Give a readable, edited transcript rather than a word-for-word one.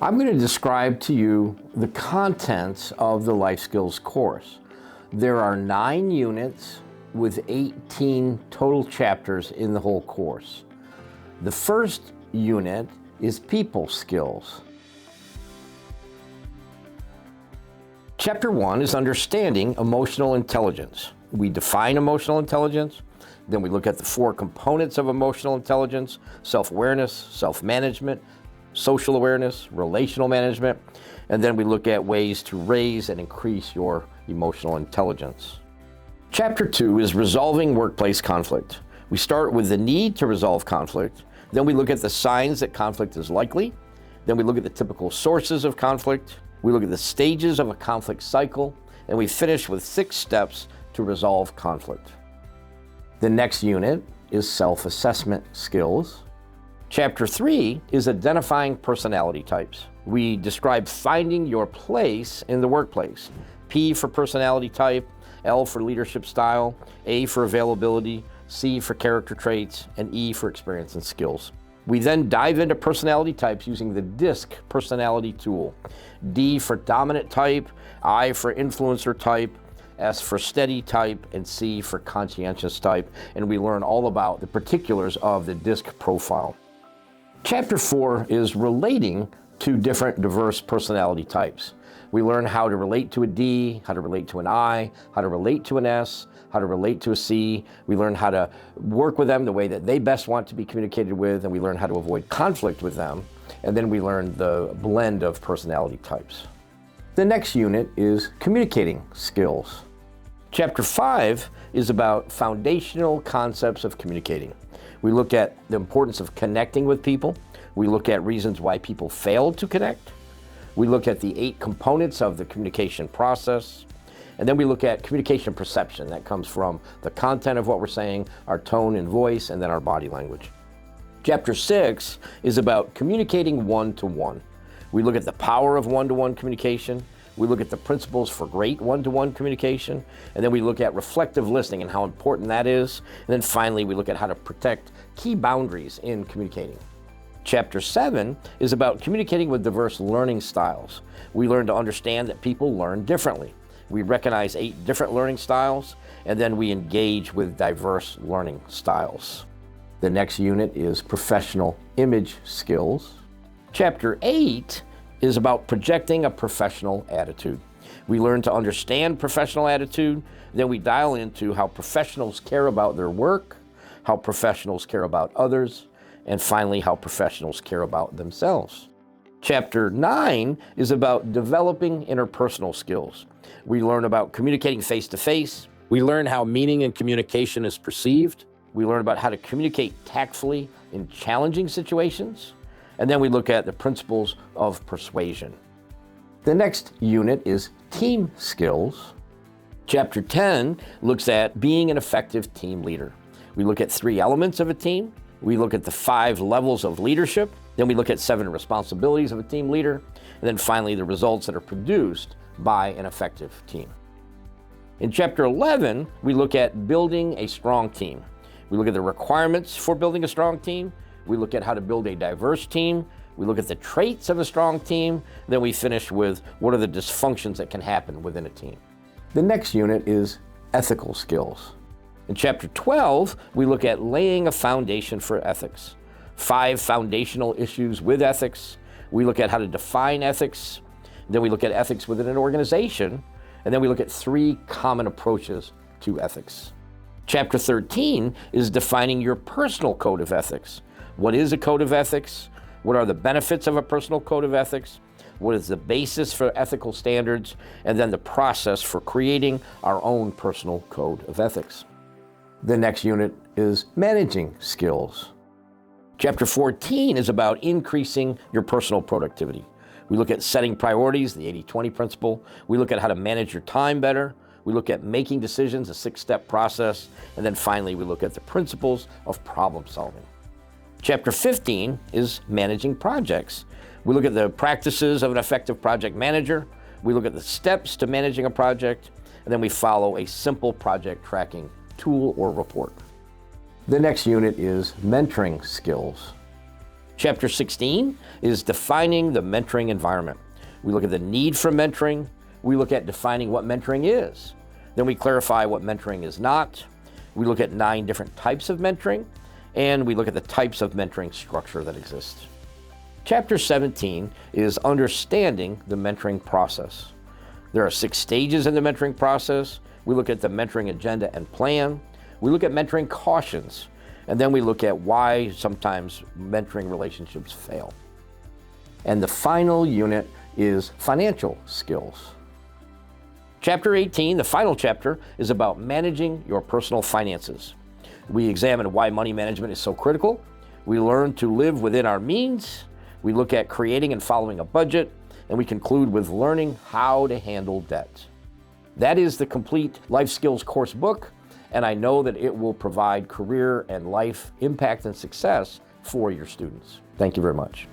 I'm going to describe to you the contents of the Life Skills course. There are 9 units with 18 total chapters in the whole course. The first unit is People Skills. Chapter 1 is Understanding Emotional Intelligence. We define emotional intelligence, then we look at the 4 components of emotional intelligence: self-awareness, self-management, social awareness, relational management, and then we look at ways to raise and increase your emotional intelligence. Chapter 2 is Resolving Workplace Conflict. We start with the need to resolve conflict, then we look at the signs that conflict is likely, then we look at the typical sources of conflict, we look at the stages of a conflict cycle, and we finish with 6 steps to resolve conflict. The next unit is Self-Assessment Skills. Chapter 3 is Identifying Personality Types. We describe finding your place in the workplace. P for personality type, L for leadership style, A for availability, C for character traits, and E for experience and skills. We then dive into personality types using the DISC personality tool. D for dominant type, I for influencer type, S for steady type, and C for conscientious type, and we learn all about the particulars of the DISC profile. Chapter 4 is Relating to different diverse personality types. We learn how to relate to a D, how to relate to an I, how to relate to an S, how to relate to a C. We learn how to work with them the way that they best want to be communicated with, and we learn how to avoid conflict with them. And then we learn the blend of personality types. The next unit is Communicating Skills. Chapter 5 is about foundational concepts of communicating. We look at the importance of connecting with people. We look at reasons why people fail to connect. We look at the 8 components of the communication process. And then we look at communication perception. That comes from the content of what we're saying, our tone and voice, and then our body language. Chapter 6 is about communicating one-to-one. We look at the power of one-to-one communication. We look at the principles for great one-to-one communication, and then we look at reflective listening and how important that is. And then finally, we look at how to protect key boundaries in communicating. Chapter 7 is about communicating with diverse learning styles. We learn to understand that people learn differently. We recognize 8 different learning styles, and then we engage with diverse learning styles. The next unit is Professional Image Skills. Chapter 8 is about projecting a professional attitude. We learn to understand professional attitude, then we dial into how professionals care about their work, how professionals care about others, and finally, how professionals care about themselves. Chapter 9 is about developing interpersonal skills. We learn about communicating face-to-face. We learn how meaning in communication is perceived. We learn about how to communicate tactfully in challenging situations. And then we look at the principles of persuasion. The next unit is Team Skills. Chapter 10 looks at being an effective team leader. We look at 3 elements of a team. We look at the 5 levels of leadership. Then we look at 7 responsibilities of a team leader. And then finally, the results that are produced by an effective team. In Chapter 11, we look at building a strong team. We look at the requirements for building a strong team. We look at how to build a diverse team. We look at the traits of a strong team. Then we finish with what are the dysfunctions that can happen within a team. The next unit is Ethical Skills. In Chapter 12, we look at laying a foundation for ethics. 5 foundational issues with ethics. We look at how to define ethics. Then we look at ethics within an organization. And then we look at 3 common approaches to ethics. Chapter 13 is defining your personal code of ethics. What is a code of ethics? What are the benefits of a personal code of ethics? What is the basis for ethical standards? And then the process for creating our own personal code of ethics. The next unit is Managing Skills. Chapter 14 is about increasing your personal productivity. We look at setting priorities, the 80-20 principle. We look at how to manage your time better. We look at making decisions, a 6-step process. And then finally, we look at the principles of problem solving. Chapter 15 is Managing Projects. We look at the practices of an effective project manager. We look at the steps to managing a project. And then we follow a simple project tracking tool or report. The next unit is Mentoring Skills. Chapter 16 is defining the mentoring environment. We look at the need for mentoring. We look at defining what mentoring is. Then we clarify what mentoring is not. We look at 9 different types of mentoring, and we look at the types of mentoring structure that exists. Chapter 17 is understanding the mentoring process. There are 6 stages in the mentoring process. We look at the mentoring agenda and plan. We look at mentoring cautions, and then we look at why sometimes mentoring relationships fail. And the final unit is financial skills. Chapter 18, the final chapter, is about managing your personal finances. We examine why money management is so critical. We learn to live within our means. We look at creating and following a budget, and we conclude with learning how to handle debt. That is the complete life skills course book, and I know that it will provide career and life impact and success for your students. Thank you very much.